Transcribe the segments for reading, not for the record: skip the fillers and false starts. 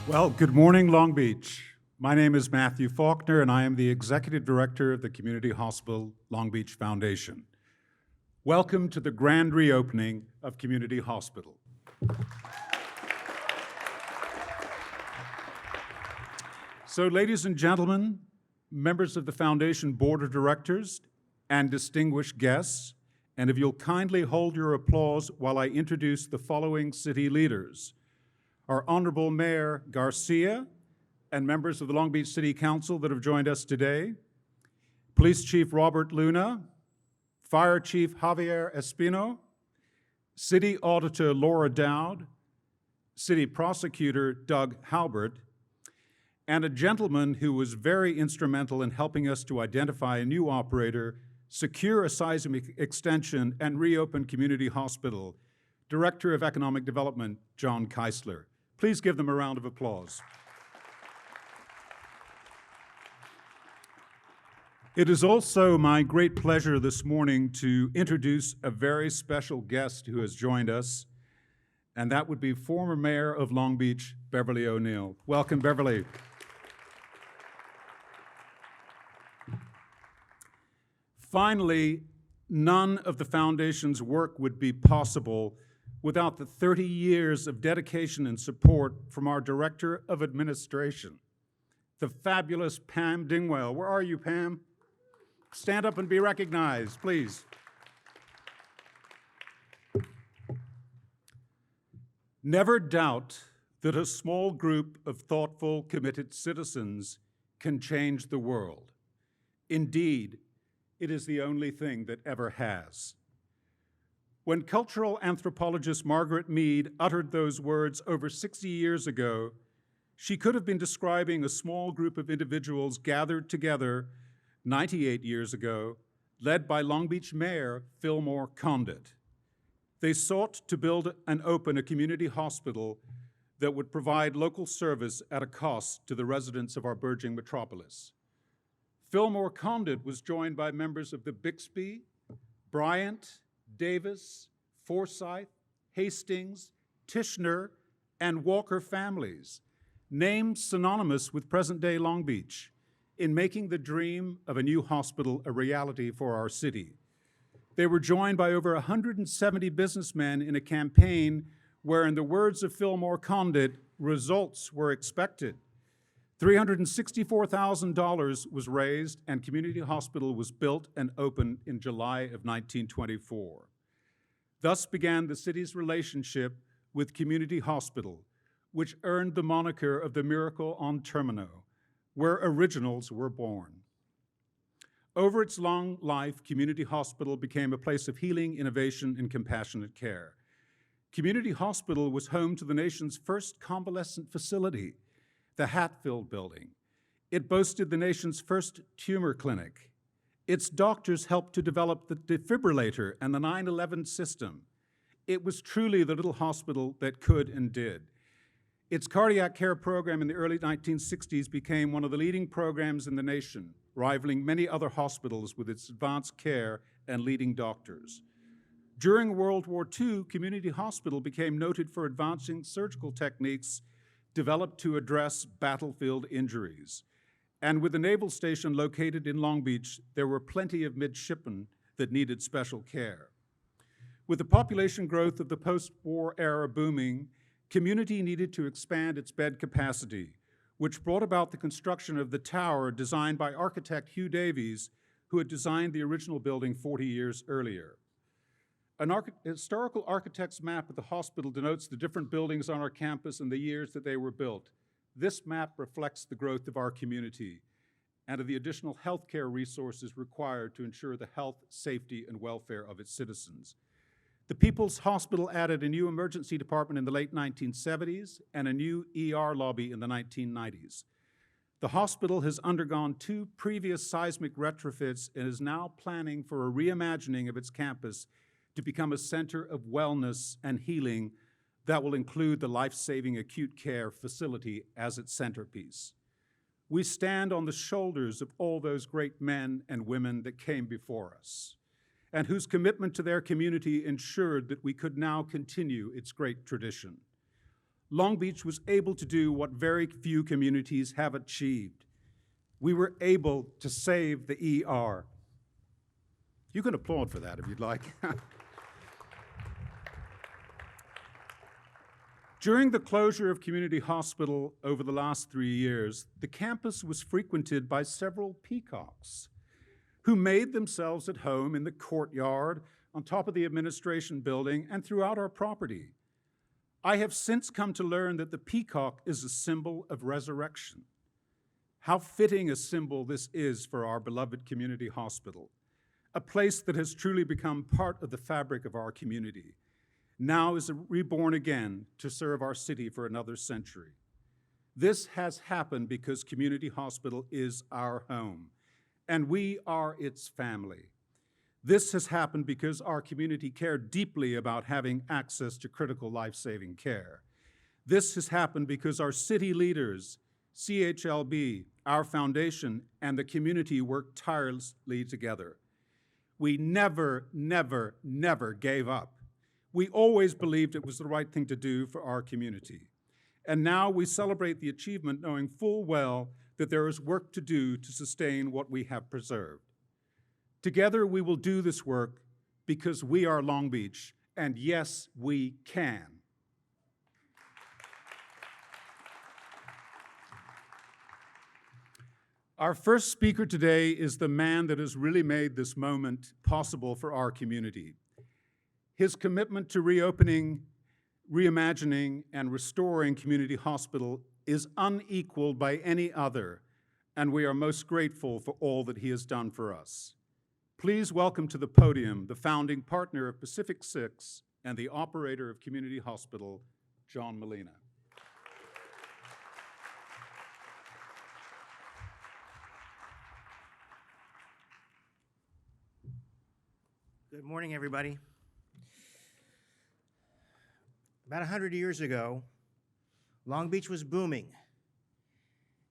Well, good morning, Long Beach. My name is Matthew Faulkner, and I am the Executive Director of the Community Hospital Long Beach Foundation. Welcome to the grand reopening of Community Hospital. So, ladies and gentlemen, members of the Foundation Board of Directors, and distinguished guests, and if you'll kindly hold your applause while I introduce the following city leaders: our Honorable Mayor Garcia and members of the Long Beach City Council that have joined us today, Police Chief Robert Luna, Fire Chief Javier Espino, City Auditor Laura Dowd, City Prosecutor Doug Halbert, and a gentleman who was very instrumental in helping us to identify a new operator, secure a seismic extension, and reopen Community Hospital, Director of Economic Development, John Keisler. Please give them a round of applause. It is also my great pleasure this morning to introduce a very special guest who has joined us, and that would be former Mayor of Long Beach, Beverly O'Neill. Welcome, Beverly. Finally, none of the Foundation's work would be possible without the 30 years of dedication and support from our Director of Administration, the fabulous Pam Dingwell. Where are you, Pam? Stand up and be recognized, please. Never doubt that a small group of thoughtful, committed citizens can change the world. Indeed, it is the only thing that ever has. When cultural anthropologist Margaret Mead uttered those words over 60 years ago, she could have been describing a small group of individuals gathered together 98 years ago, led by Long Beach Mayor Fillmore Condit. They sought to build and open a community hospital that would provide local service at a cost to the residents of our burgeoning metropolis. Fillmore Condit was joined by members of the Bixby, Bryant, Davis, Forsyth, Hastings, Tishner, and Walker families, named synonymous with present-day Long Beach, in making the dream of a new hospital a reality for our city. They were joined by over 170 businessmen in a campaign where, in the words of Fillmore Condit, results were expected. $364,000 was raised, and Community Hospital was built and opened in July of 1924. Thus began the city's relationship with Community Hospital, which earned the moniker of the Miracle on Termino, where originals were born. Over its long life, Community Hospital became a place of healing, innovation, and compassionate care. Community Hospital was home to the nation's first convalescent facility, the Hatfield Building. It boasted the nation's first tumor clinic. Its doctors helped to develop the defibrillator and the 9/11 system. It was truly the little hospital that could and did. Its cardiac care program in the early 1960s became one of the leading programs in the nation, rivaling many other hospitals with its advanced care and leading doctors. During World War II, Community Hospital became noted for advancing surgical techniques developed to address battlefield injuries. And with the naval station located in Long Beach, there were plenty of midshipmen that needed special care. With the population growth of the post-war era booming, Community needed to expand its bed capacity, which brought about the construction of the tower designed by architect Hugh Davies, who had designed the original building 40 years earlier. An historical architect's map of the hospital denotes the different buildings on our campus and the years that they were built. This map reflects the growth of our community and of the additional healthcare resources required to ensure the health, safety, and welfare of its citizens. The People's Hospital added a new emergency department in the late 1970s and a new ER lobby in the 1990s. The hospital has undergone 2 previous seismic retrofits and is now planning for a reimagining of its campus to become a center of wellness and healing that will include the life-saving acute care facility as its centerpiece. We stand on the shoulders of all those great men and women that came before us, and whose commitment to their community ensured that we could now continue its great tradition. Long Beach was able to do what very few communities have achieved. We were able to save the ER. You can applaud for that if you'd like. During the closure of Community Hospital over the last 3 years, the campus was frequented by several peacocks who made themselves at home in the courtyard, on top of the administration building, and throughout our property. I have since come to learn that the peacock is a symbol of resurrection. How fitting a symbol this is for our beloved Community Hospital, a place that has truly become part of the fabric of our community. Now is reborn again to serve our city for another century. This has happened because Community Hospital is our home, and we are its family. This has happened because our community cared deeply about having access to critical life-saving care. This has happened because our city leaders, CHLB, our foundation, and the community worked tirelessly together. We never, never, never gave up. We always believed it was the right thing to do for our community. And now we celebrate the achievement knowing full well that there is work to do to sustain what we have preserved. Together we will do this work because we are Long Beach, and yes, we can. Our first speaker today is the man that has really made this moment possible for our community. His commitment to reopening, reimagining, and restoring Community Hospital is unequaled by any other, and we are most grateful for all that he has done for us. Please welcome to the podium the founding partner of Pacific 6 and the operator of Community Hospital, John Molina. Good morning, everybody. About 100 years ago, Long Beach was booming,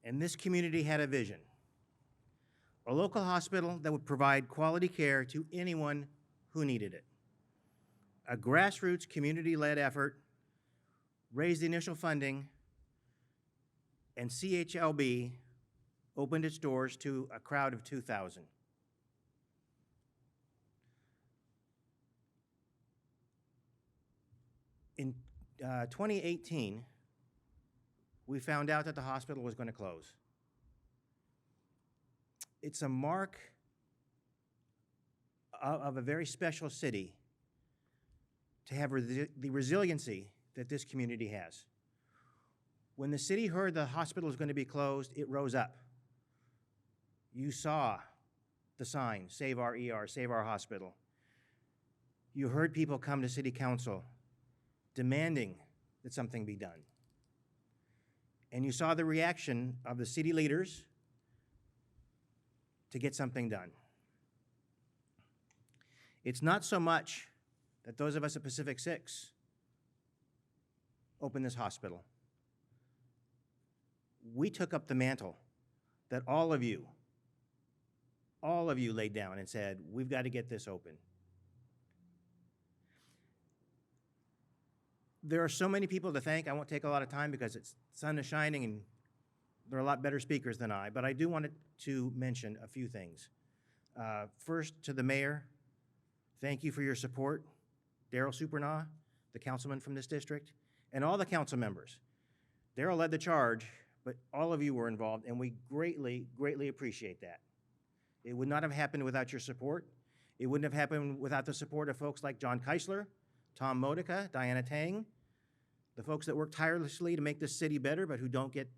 and this community had a vision. A local hospital that would provide quality care to anyone who needed it. A grassroots community-led effort raised the initial funding, and CHLB opened its doors to a crowd of 2,000. In 2018, we found out that the hospital was going to close. It's a mark of a very special city to have the resiliency that this community has. When the city heard the hospital was going to be closed, it rose up. You saw the sign, "Save our ER, save our hospital." You heard people come to city council demanding that something be done. And you saw the reaction of the city leaders to get something done. It's not so much that those of us at Pacific 6 opened this hospital. We took up the mantle that all of you laid down and said, we've got to get this open. There are so many people to thank. I won't take a lot of time because the sun is shining and there are a lot better speakers than I, but I do want to mention a few things. First, to the mayor, thank you for your support. Daryl Supernaw, the councilman from this district, and all the council members. Daryl led the charge, but all of you were involved, and we greatly, greatly appreciate that. It would not have happened without your support. It wouldn't have happened without the support of folks like John Keisler, Tom Modica, Diana Tang, the folks that work tirelessly to make this city better, but who don't get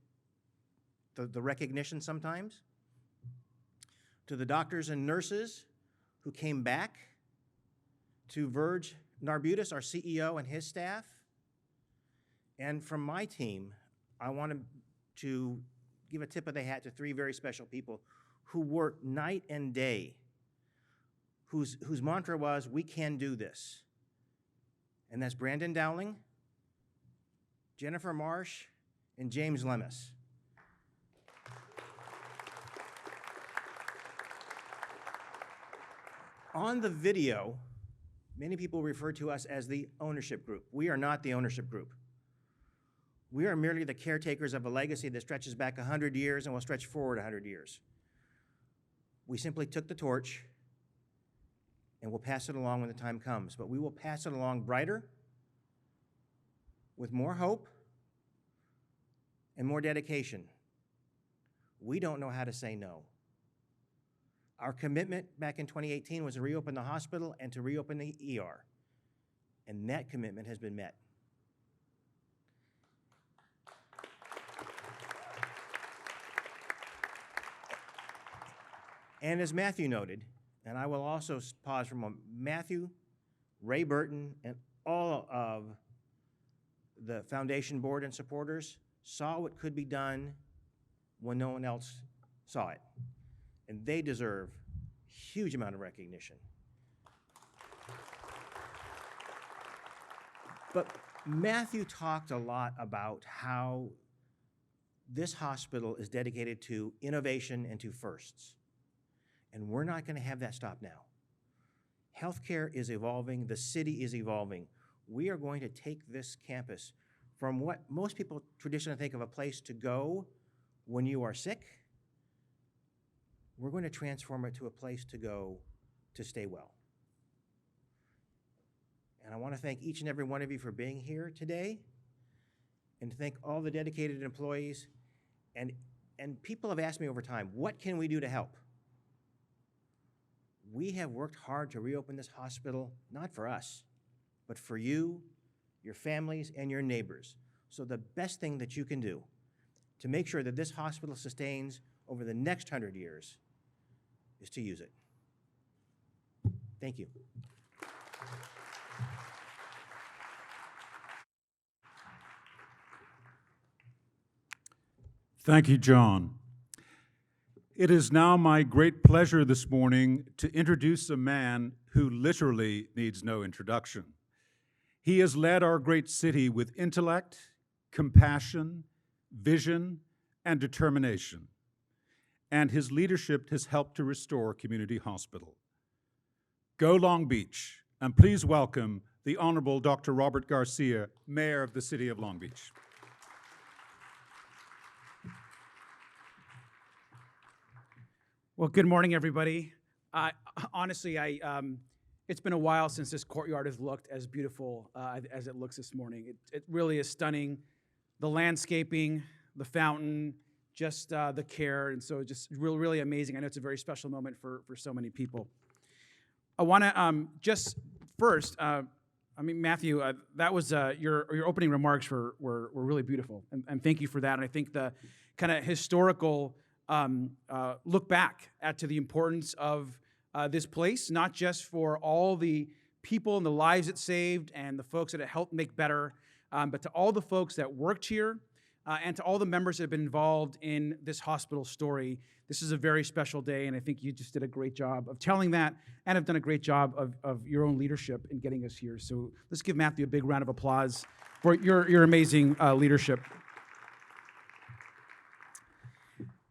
the recognition sometimes. To the doctors and nurses who came back, to Verge Narbutis, our CEO, and his staff. And from my team, I want to give a tip of the hat to three very special people who worked night and day, whose mantra was, we can do this. And that's Brandon Dowling, Jennifer Marsh, and James Lemus. On the video, many people refer to us as the ownership group. We are not the ownership group. We are merely the caretakers of a legacy that stretches back 100 years and will stretch forward 100 years. We simply took the torch and we'll pass it along when the time comes, but we will pass it along brighter, with more hope and more dedication. We don't know how to say no. Our commitment back in 2018 was to reopen the hospital and to reopen the ER, and that commitment has been met. And as Matthew noted, and I will also pause for a moment, Matthew, Ray Burton, and all of the foundation board and supporters saw what could be done when no one else saw it. And they deserve a huge amount of recognition. But Matthew talked a lot about how this hospital is dedicated to innovation and to firsts. And we're not going to have that stop now. Healthcare is evolving. The city is evolving. We are going to take this campus from what most people traditionally think of a place to go when you are sick. We're going to transform it to a place to go to stay well. And I want to thank each and every one of you for being here today, and to thank all the dedicated employees. And people have asked me over time, what can we do to help? We have worked hard to reopen this hospital, not for us, but for you, your families, and your neighbors. So the best thing that you can do to make sure that this hospital sustains over the next 100 years is to use it. Thank you. Thank you, John. It is now my great pleasure this morning to introduce a man who literally needs no introduction. He has led our great city with intellect, compassion, vision, and determination, and his leadership has helped to restore Community Hospital. Go Long Beach, and please welcome the Honorable Dr. Robert Garcia, Mayor of the City of Long Beach. Well, good morning, everybody. Honestly, it's been a while since this courtyard has looked as beautiful as it looks this morning. It really is stunning. The landscaping, the fountain, just the care, and so just really amazing. I know it's a very special moment for so many people. I want to just first, Matthew, that was your opening remarks were really beautiful, and thank you for that. And I think the kind of historical look back to the importance of this place, not just for all the people and the lives it saved and the folks that it helped make better, but to all the folks that worked here and to all the members that have been involved in this hospital story. This is a very special day, and I think you just did a great job of telling that and have done a great job of your own leadership in getting us here. So let's give Matthew a big round of applause for your amazing leadership.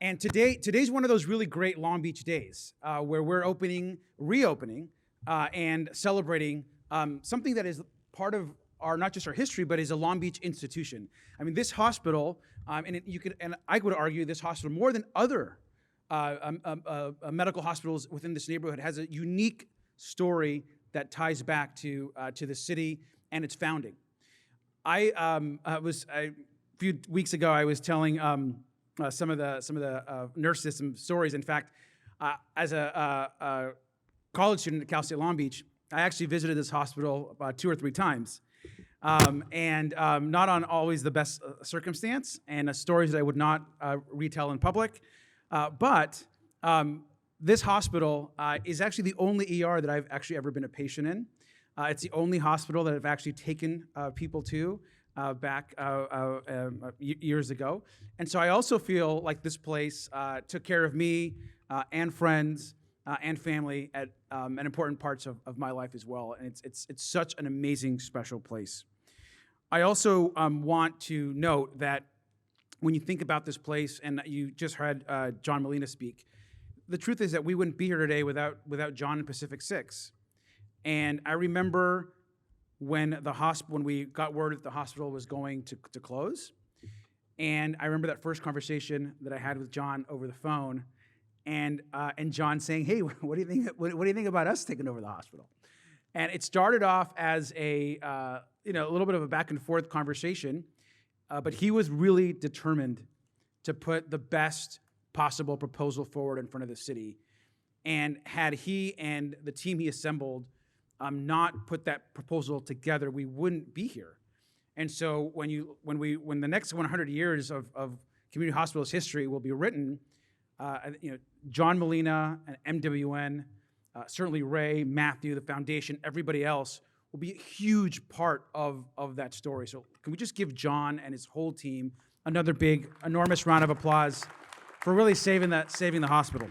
And today's one of those really great Long Beach days where we're reopening, and celebrating something that is part of our, not just our history, but is a Long Beach institution. I mean, this hospital, and I would argue this hospital more than other medical hospitals within this neighborhood has a unique story that ties back to the city and its founding. A few weeks ago, I was telling some of the nurses some stories. In fact, as a college student at Cal State Long Beach, I actually visited this hospital about 2 or 3 times, and not on always the best circumstance, and stories that I would not retell in public. But this hospital is actually the only ER that I've actually ever been a patient in. It's the only hospital that I've actually taken people to back years ago. And so I also feel like this place took care of me and friends and family at important parts of my life as well. And it's such an amazing, special place. I also want to note that when you think about this place, and you just heard John Molina speak, the truth is that we wouldn't be here today without John and Pacific 6. And I remember when we got word that the hospital was going to close, And I remember that first conversation that I had with John over the phone, and John saying, "Hey, what do you think? What do you think about us taking over the hospital?" And it started off as a little bit of a back and forth conversation, but he was really determined to put the best possible proposal forward in front of the city. And had he and the team he assembled not put that proposal together, we wouldn't be here. And so when the next 100 years of community hospitals history will be written, John Molina and MWN, certainly Ray, Matthew, the foundation, everybody else will be a huge part of that story. So can we just give John and his whole team another big, enormous round of applause for really saving the hospital.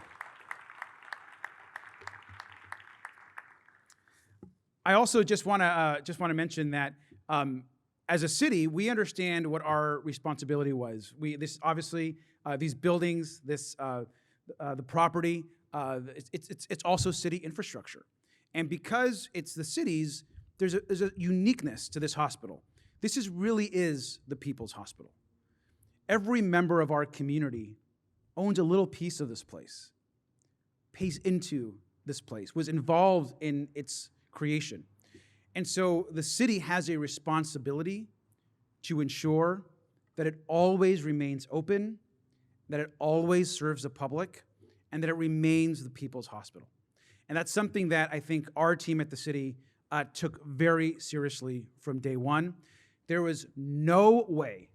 I also just want to mention that as a city, we understand what our responsibility was. This obviously these buildings, the property, it's also city infrastructure, and because it's the city's, there's a uniqueness to this hospital. This really is the people's hospital. Every member of our community owns a little piece of this place, pays into this place, was involved in its creation. And so the city has a responsibility to ensure that it always remains open, that it always serves the public, and that it remains the people's hospital. And that's something that I think our team at the city took very seriously from day one. There was no way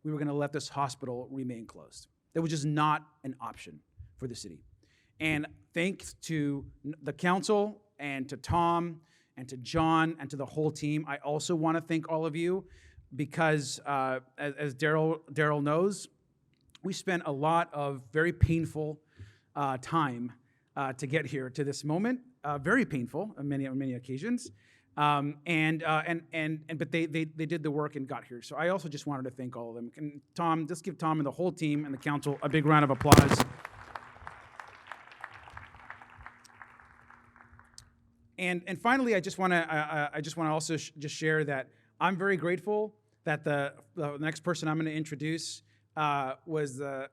we were going to let this hospital remain closed. That was just not an option for the city. And thanks to the council and to Tom and to John and to the whole team, I also want to thank all of you because, as Daryl knows, we spent a lot of very painful time to get here to this moment. Very painful on many occasions, but they did the work and got here. So I also just wanted to thank all of them. And Tom, just give Tom and the whole team and the council a big round of applause. And finally, I just want to also just share that I'm very grateful that the next person I'm going to introduce was the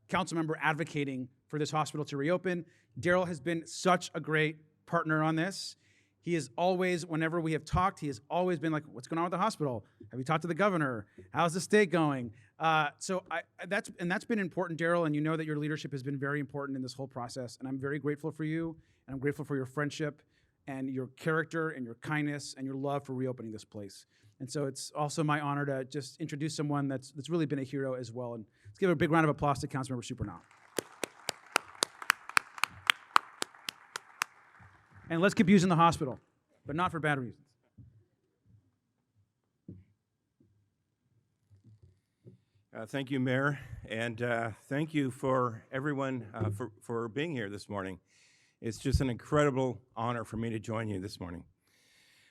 council member advocating for this hospital to reopen. Daryl has been such a great partner on this. He is always, whenever we have talked, he has always been like, "What's going on with the hospital? Have you talked to the governor? How's the state going?" So that's been important, Daryl, and you know that your leadership has been very important in this whole process. And I'm very grateful for you, and I'm grateful for your friendship and your character and your kindness and your love for reopening this place. And so it's also my honor to just introduce someone that's really been a hero as well. And let's give a big round of applause to Councilmember Supernaw. And let's keep using the hospital, but not for bad reasons. Thank you, Mayor, and thank you for everyone for being here this morning. It's just an incredible honor for me to join you this morning.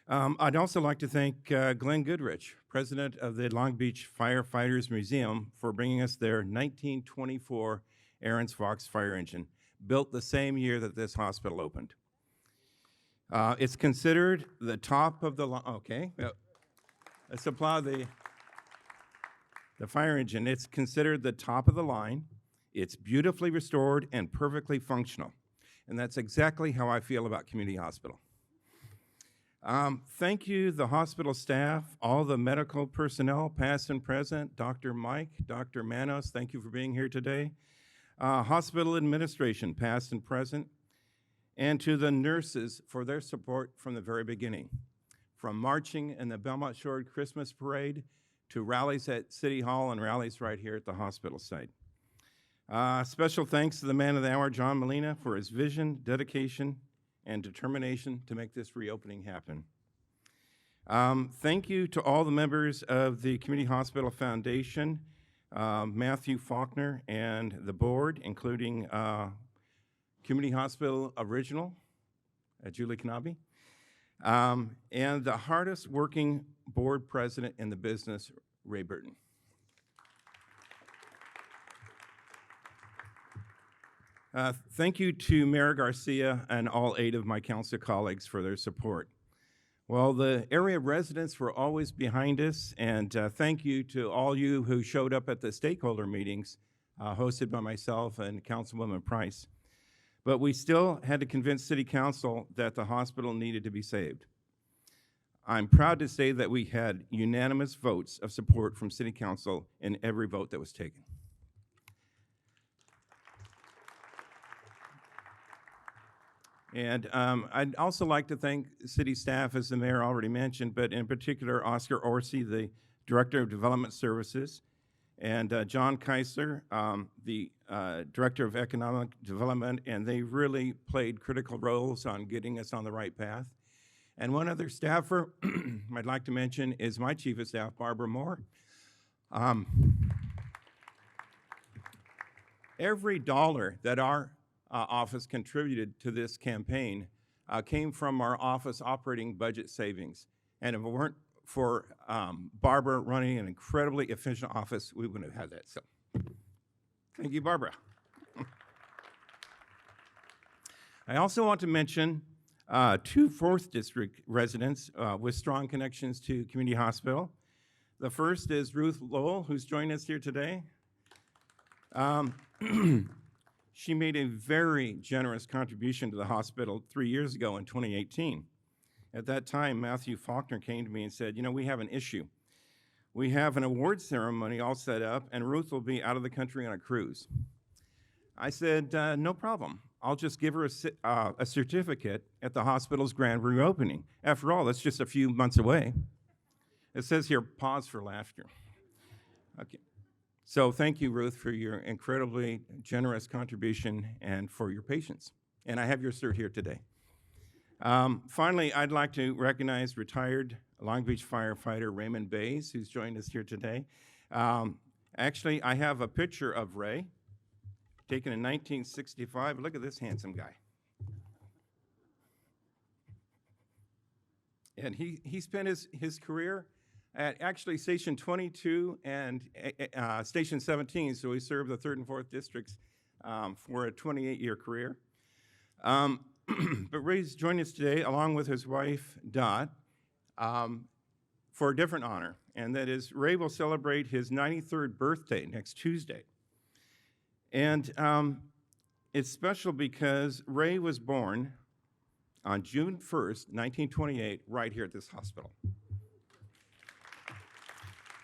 I'd also like to thank Glenn Goodrich, president of the Long Beach Firefighters Museum, for bringing us their 1924 Aaron's Fox fire engine, built the same year that this hospital opened. It's considered the top of the line. Okay, let's applaud the fire engine. It's considered the top of the line. It's beautifully restored and perfectly functional. And that's exactly how I feel about Community Hospital. Thank you, the hospital staff, all the medical personnel, past and present, Dr. Mike, Dr. Manos, thank you for being here today. Hospital administration, past and present, and to the nurses for their support from the very beginning. From marching in the Belmont Shore Christmas Parade to rallies at City Hall and rallies right here at the hospital site. Special thanks to the man of the hour, John Molina, for his vision, dedication, and determination to make this reopening happen. Thank you to all the members of the Community Hospital Foundation, Matthew Faulkner, and the board, including Community Hospital Original, Julie Knabe, and the hardest working board president in the business, Ray Burton. Thank you to Mayor Garcia and all 8 of my council colleagues for their support. Well, the area residents were always behind us, and thank you to all you who showed up at the stakeholder meetings hosted by myself and Councilwoman Price. But we still had to convince City Council that the hospital needed to be saved. I'm proud to say that we had unanimous votes of support from City Council in every vote that was taken. And I'd also like to thank city staff, as the mayor already mentioned, but in particular, Oscar Orsi, the Director of Development Services, and John Keisler, the Director of Economic Development, and they really played critical roles on getting us on the right path. And one other staffer I'd like to mention is my Chief of Staff, Barbara Moore. Every dollar that our office contributed to this campaign came from our office operating budget savings. And if it weren't for Barbara running an incredibly efficient office, we wouldn't have had that. So thank you, Barbara. I also want to mention two 4th District residents with strong connections to Community Hospital. The first is Ruth Lowell, who's joining us here today. She made a very generous contribution to the hospital 3 years ago in 2018. At that time, Matthew Faulkner came to me and said, you know, we have an issue. We have an award ceremony all set up, and Ruth will be out of the country on a cruise. I said, no problem. I'll just give her a certificate at the hospital's grand reopening. After all, that's just a few months away. It says here, pause for laughter. Okay. So thank you, Ruth, for your incredibly generous contribution and for your patience. And I have your cert here today. Finally, I'd like to recognize retired Long Beach firefighter Raymond Bays, who's joined us here today. Actually, I have a picture of Ray, taken in 1965. Look at this handsome guy. And he spent his career at actually Station 22 and Station 17, so he served the 3rd and 4th districts for a 28-year career. But Ray's joined us today, along with his wife, Dot, for a different honor, and that is Ray will celebrate his 93rd birthday next Tuesday. And it's special because Ray was born on June 1st, 1928, right here at this hospital.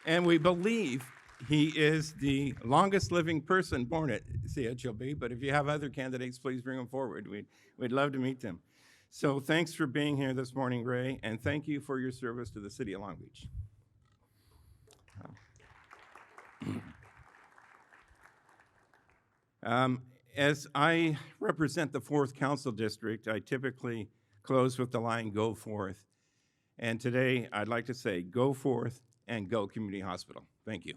And we believe he is the longest living person born at CHLB, but if you have other candidates, please bring them forward. We'd love to meet them. So thanks for being here this morning, Ray, and thank you for your service to the city of Long Beach. As I represent the 4th Council District, I typically close with the line, go forth. And today, I'd like to say, go forth and go Community Hospital. Thank you.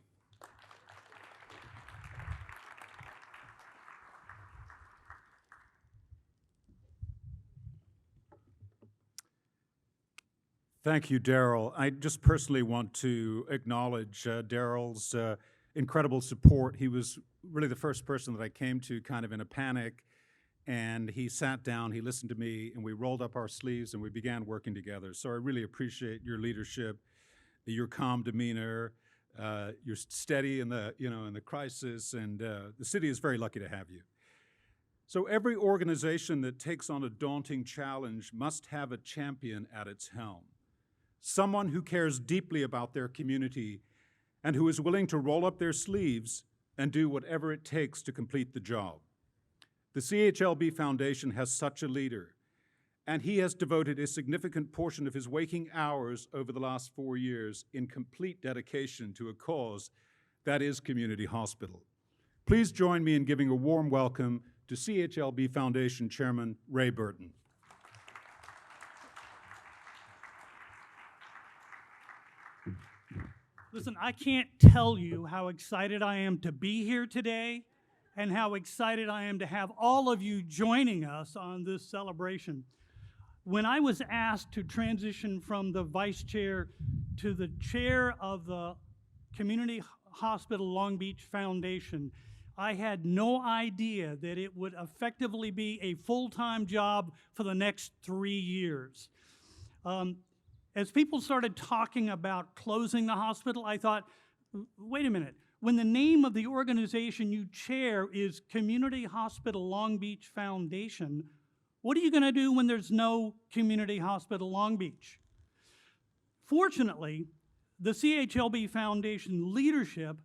Thank you, Daryl. I just personally want to acknowledge Daryl's incredible support. He was really the first person that I came to kind of in a panic, and he sat down, he listened to me, and we rolled up our sleeves and we began working together. So I really appreciate your leadership, your calm demeanor, you're steady in the crisis, and the city is very lucky to have you. So every organization that takes on a daunting challenge must have a champion at its helm, someone who cares deeply about their community and who is willing to roll up their sleeves and do whatever it takes to complete the job. The CHLB Foundation has such a leader, and he has devoted a significant portion of his waking hours over the last 4 years in complete dedication to a cause that is Community Hospital. Please join me in giving a warm welcome to CHLB Foundation Chairman Ray Burton. Listen, I can't tell you how excited I am to be here today and how excited I am to have all of you joining us on this celebration. When I was asked to transition from the vice chair to the chair of the Community Hospital Long Beach Foundation, I had no idea that it would effectively be a full-time job for the next 3 years. As people started talking about closing the hospital, I thought, wait a minute. When the name of the organization you chair is Community Hospital Long Beach Foundation, what are you going to do when there's no Community Hospital Long Beach? Fortunately, the CHLB Foundation leadership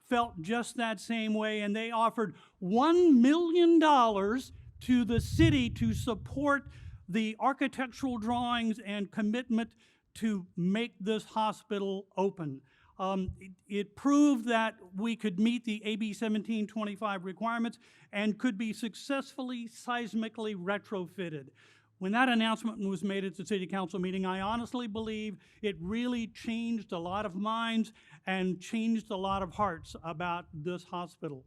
felt just that same way, and they offered $1 million to the city to support the architectural drawings and commitment to make this hospital open. It proved that we could meet the AB 1725 requirements and could be successfully seismically retrofitted. When that announcement was made at the city council meeting, I honestly believe it really changed a lot of minds and changed a lot of hearts about this hospital.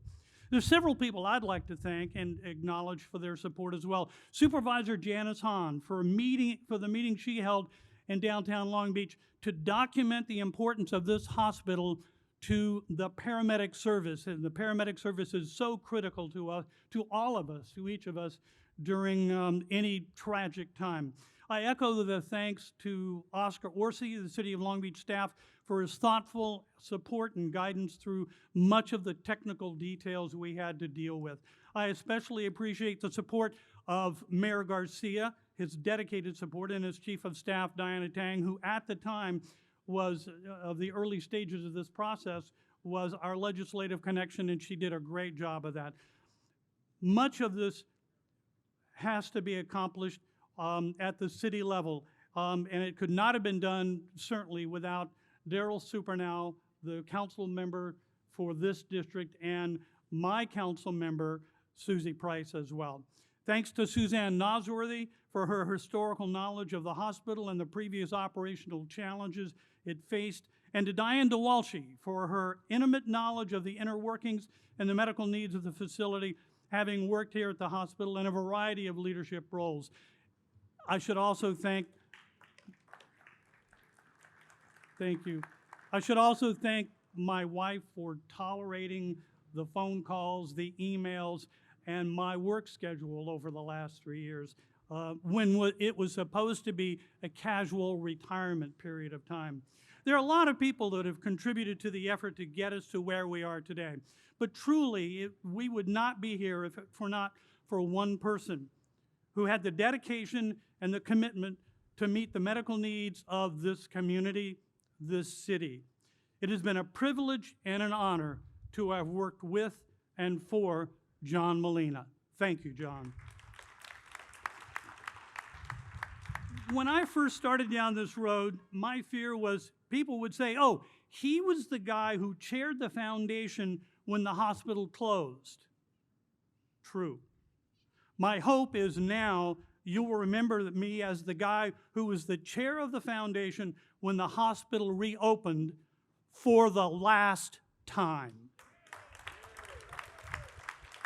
There's several people I'd like to thank and acknowledge for their support as well. Supervisor Janice Hahn for the meeting she held in downtown Long Beach to document the importance of this hospital to the paramedic service. And the paramedic service is so critical to us, to all of us, to each of us during any tragic time. I echo the thanks to Oscar Orsi, the City of Long Beach staff, for his thoughtful support and guidance through much of the technical details we had to deal with. I especially appreciate the support of Mayor Garcia, his dedicated support, and his Chief of Staff, Diana Tang, who at the time was, of the early stages of this process, was our legislative connection, and she did a great job of that. Much of this has to be accomplished at the city level, and it could not have been done, certainly, without Daryl Supernaw, the council member for this district, and my council member, Susie Price, as well. Thanks to Suzanne Nosworthy for her historical knowledge of the hospital and the previous operational challenges it faced, and to Diane DeWalshy for her intimate knowledge of the inner workings and the medical needs of the facility, having worked here at the hospital in a variety of leadership roles. I should also thank you. I should also thank my wife for tolerating the phone calls, the emails, and my work schedule over the last 3 years when it was supposed to be a casual retirement period of time. There are a lot of people that have contributed to the effort to get us to where we are today. But truly, we would not be here if it were not for one person who had the dedication and the commitment to meet the medical needs of this community, this city. It has been a privilege and an honor to have worked with and for John Molina. Thank you, John. When I first started down this road, my fear was people would say, oh, he was the guy who chaired the foundation when the hospital closed. True. My hope is now you will remember me as the guy who was the chair of the foundation when the hospital reopened for the last time.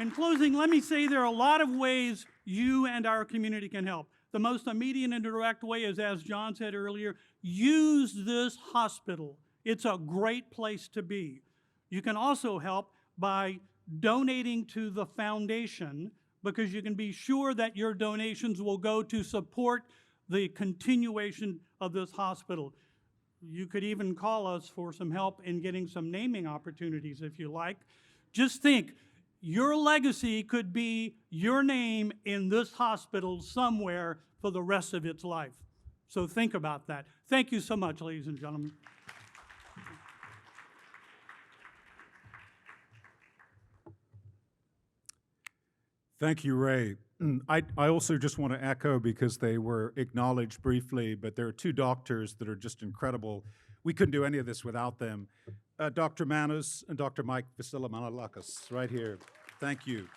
In closing, let me say there are a lot of ways you and our community can help. The most immediate and direct way is, as John said earlier, use this hospital. It's a great place to be. You can also help by donating to the foundation, because you can be sure that your donations will go to support the continuation of this hospital. You could even call us for some help in getting some naming opportunities if you like. Just think, your legacy could be your name in this hospital somewhere for the rest of its life. So think about that. Thank you so much, ladies and gentlemen. Thank you, Ray. I also just want to echo, because they were acknowledged briefly, but there are two doctors that are just incredible. We couldn't do any of this without them. Dr. Manos and Dr. Mike Vasilimanalakis, right here. Thank you.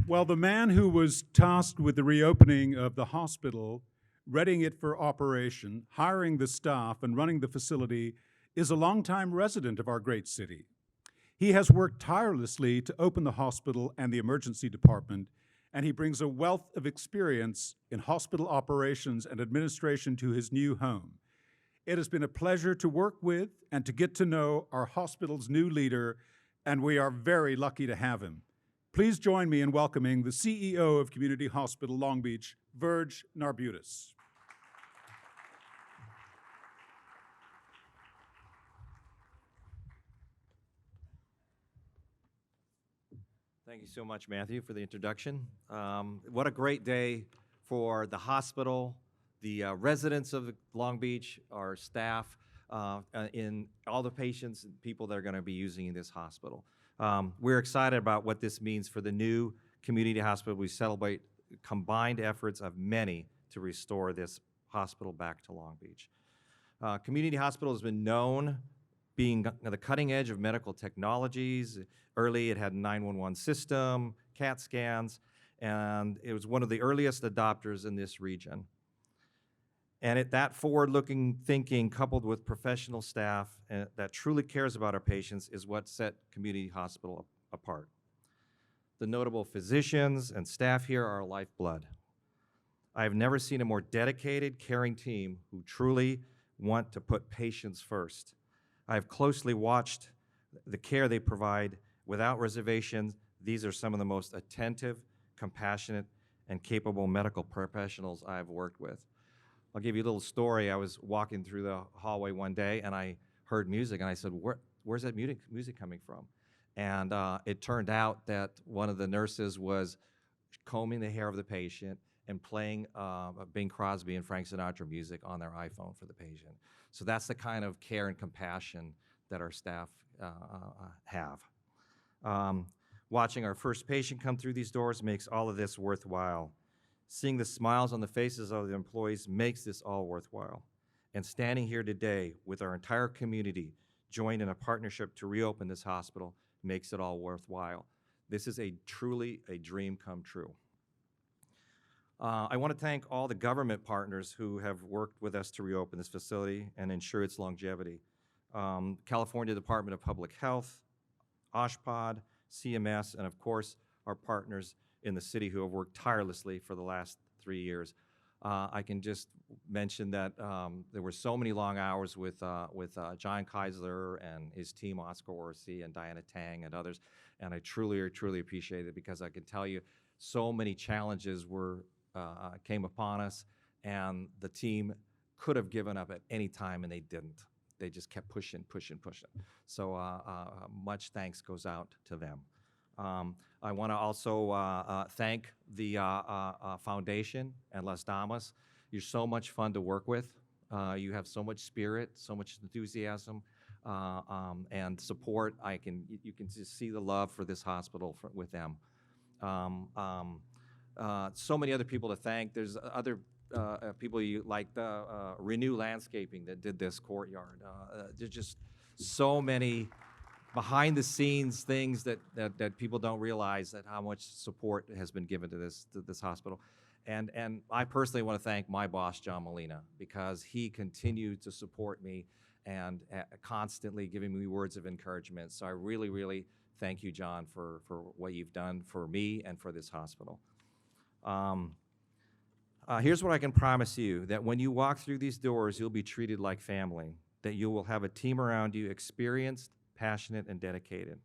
Well, the man who was tasked with the reopening of the hospital, readying it for operation, hiring the staff, and running the facility is a longtime resident of our great city. He has worked tirelessly to open the hospital and the emergency department, and he brings a wealth of experience in hospital operations and administration to his new home. It has been a pleasure to work with and to get to know our hospital's new leader, and we are very lucky to have him. Please join me in welcoming the CEO of Community Hospital Long Beach, Virg Narbutis. Thank you so much, Matthew, for the introduction. What a great day for the hospital, the residents of Long Beach, our staff, in all the patients and people that are going to be using this hospital. We're excited about what this means for the new community hospital. We celebrate combined efforts of many to restore this hospital back to Long Beach. Community hospital has been known being the cutting edge of medical technologies. Early, it had a 911 system, CAT scans, and it was one of the earliest adopters in this region. And that forward-looking thinking, coupled with professional staff that truly cares about our patients, is what set community hospital apart. The notable physicians and staff here are our lifeblood. I have never seen a more dedicated, caring team who truly want to put patients first. I have closely watched the care they provide without reservations. These are some of the most attentive, compassionate, and capable medical professionals I've worked with. I'll give you a little story. I was walking through the hallway one day and I heard music and I said, where's that music coming from? And it turned out that one of the nurses was combing the hair of the patient and playing Bing Crosby and Frank Sinatra music on their iPhone for the patient. So that's the kind of care and compassion that our staff have. Watching our first patient come through these doors makes all of this worthwhile. Seeing the smiles on the faces of the employees makes this all worthwhile. And standing here today with our entire community joined in a partnership to reopen this hospital makes it all worthwhile. This is truly a dream come true. I want to thank all the government partners who have worked with us to reopen this facility and ensure its longevity. California Department of Public Health, OSHPD, CMS, and of course, our partners in the city who have worked tirelessly for the last 3 years. I can just mention that there were so many long hours with John Keisler and his team, Oscar Orsi and Diana Tang and others, and I truly appreciate it because I can tell you so many challenges came upon us, and the team could have given up at any time, and they didn't. They just kept pushing. So much thanks goes out to them. I want to also thank the foundation and Las Damas. You're so much fun to work with. You have so much spirit, so much enthusiasm, and support. You can just see the love for this hospital with them. So many other people to thank. There's other people like the Renew Landscaping that did this courtyard. There's just so many behind-the-scenes things that people don't realize that how much support has been given to this hospital. And I personally want to thank my boss, John Molina, because he continued to support me and constantly giving me words of encouragement. So I really thank you, John, for what you've done for me and for this hospital. Here's what I can promise you, that when you walk through these doors, you'll be treated like family, that you will have a team around you, experienced, passionate, and dedicated.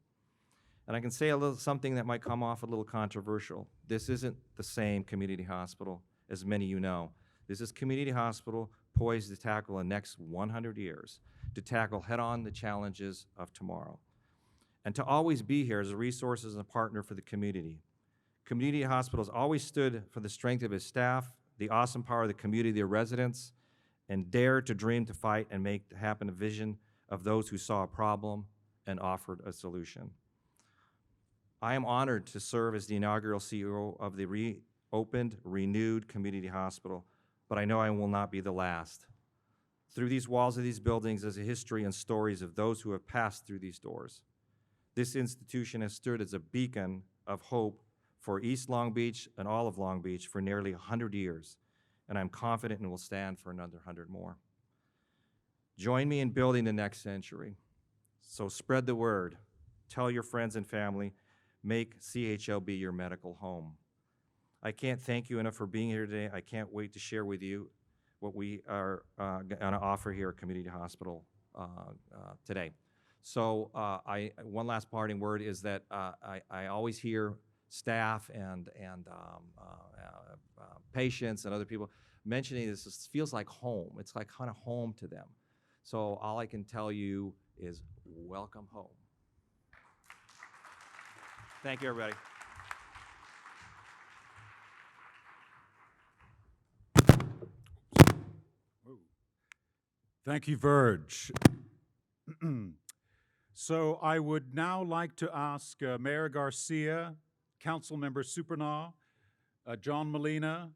And I can say something that might come off a little controversial. This isn't the same community hospital as many of you know. This is community hospital poised to tackle the next 100 years, to tackle head-on the challenges of tomorrow, and to always be here as a resource and a partner for the community. Community hospitals always stood for the strength of its staff, the awesome power of the community, their residents, and dared to dream, to fight, and make happen a vision of those who saw a problem and offered a solution. I am honored to serve as the inaugural CEO of the reopened, renewed community hospital, but I know I will not be the last. Through these walls of these buildings is a history and stories of those who have passed through these doors. This institution has stood as a beacon of hope for East Long Beach and all of Long Beach for nearly 100 years, and I'm confident it will stand for another 100 more. Join me in building the next century. So spread the word, tell your friends and family, make CHLB your medical home. I can't thank you enough for being here today. I can't wait to share with you what we are gonna offer here at Community Hospital today. So one last parting word is that I always hear staff and patients and other people mentioning this feels like home. It's like kind of home to them. So all I can tell you is welcome home. Thank you, everybody. Thank you, Verge. So I would now like to ask Mayor Garcia, Councilmember Supernaw, John Molina,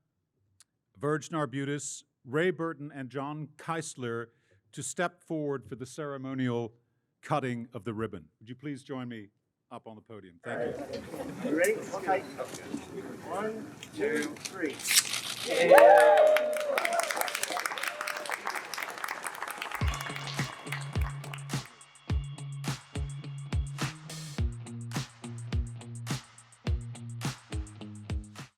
Verge Narbutis, Ray Burton, and John Keisler to step forward for the ceremonial cutting of the ribbon. Would you please join me up on the podium? Thank you. You ready? Okay. 1, 2, 3. Yeah.